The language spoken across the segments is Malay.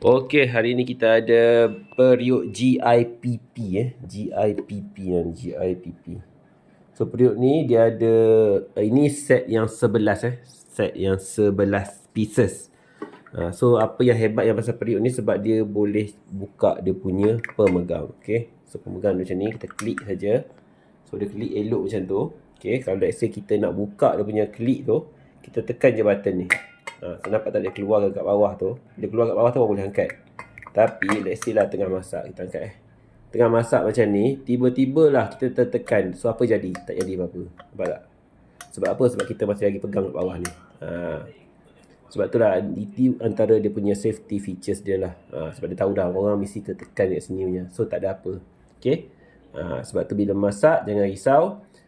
Okey, hari ni kita ada periuk GIPP GIPP ni, GIPP. So periuk ni dia ada ini set yang 11 set yang 11 pieces. So apa yang hebat yang pasal periuk ni sebab dia boleh buka dia punya pemegang. Okey. So pemegang macam ni, kita klik saja. So dia klik elok macam tu. Okey, kalau let's say kita nak buka dia punya klik tu, kita tekan je button ni. So nampak tak dia keluar kat bawah tu. Dia keluar kat bawah tu boleh angkat. Tapi let's say lah tengah masak, kita angkat tengah masak macam ni, tiba-tiba lah kita tertekan. So apa jadi? Tak jadi apa-apa. Nampak tak? Sebab apa? Sebab kita masih lagi pegang kat bawah ni. Sebab tu lah itu antara dia punya safety features dia lah. Sebab dia tahu dah orang mesti tertekan kat sini punya. So tak ada apa. Okay. Sebab tu bila masak jangan risau.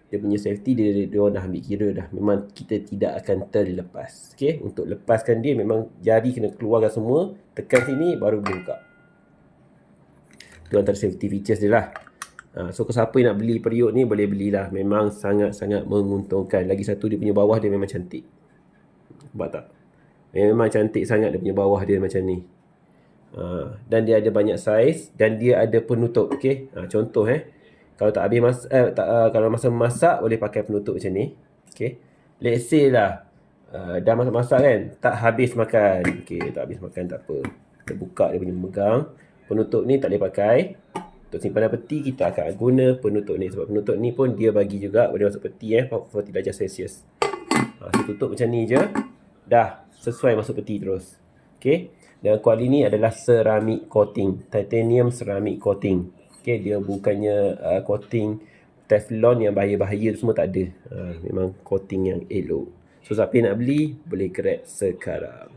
Dia punya safety dia orang dah ambil kira dah. Memang kita tidak akan terlepas. Okay. Untuk lepaskan dia memang jari kena keluarkan semua. Tekan sini baru boleh buka. Itu antara safety features dia lah. So siapa yang nak beli periuk ni boleh belilah. Memang sangat-sangat menguntungkan. Lagi satu dia punya bawah dia memang cantik. Nampak tak? Memang cantik sangat dia punya bawah dia macam ni. Dan dia ada banyak saiz. Dan dia ada penutup. Okay. Contoh kalau tak habis kalau masa masak boleh pakai penutup macam ni. Okay. Let's say lah dah masak-masak kan, tak habis makan. Okay, tak habis makan tak apa. Kita buka dia punya megang. Penutup ni tak boleh pakai. Untuk simpanan peti kita akan guna penutup ni. Sebab penutup ni pun dia bagi juga boleh masuk peti 40 darjah Celsius. So tutup macam ni je. Dah sesuai masuk peti terus. Okay. Dan kuali ni adalah ceramic coating. Titanium ceramic coating. Okay, dia bukannya coating Teflon yang bahaya-bahaya tu semua tak ada. Memang coating yang elok. So siapa yang nak beli boleh grab sekarang.